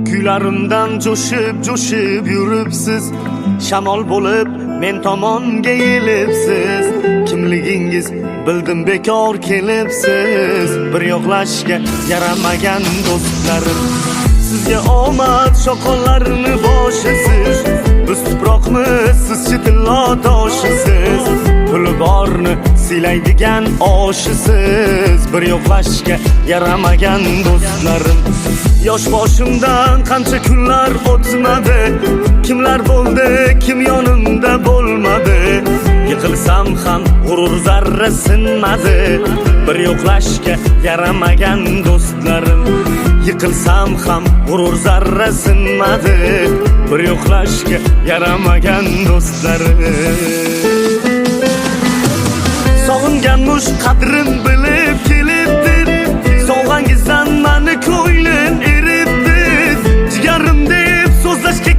Kuylarimdan jo'shib yuribsiz, shamol bo'lib men tomonga yelibsiz. Kimligingiz bildim bekor kelibsiz, bir yo'qlashga yaramagan do'stlarim. Sizga omad shoqonlarini boshisiz, biz tuproqmiz, siz chitillo toshisiz. Puli borni siylaydigan oshisiz, bir yo'qlashga yaramagan do'stlarim. Yosh boshimdan qancha kunlar o'tmadi, kimlar bo'ldi, kim yonimda bo'lmadi. Yiqilsam ham g'urur zarra sinmadi, bir yo'qlashga yaramagan do'stlarim. Yiqilsam ham g'urur zarra sinmadi, bir yo'qlashga yaramagan do'stlarim. Sog'inganmush qadrim bilib kelibdi, sovg'angizdan mani ko'nglim eribdi. Jigarim deb so'zlashga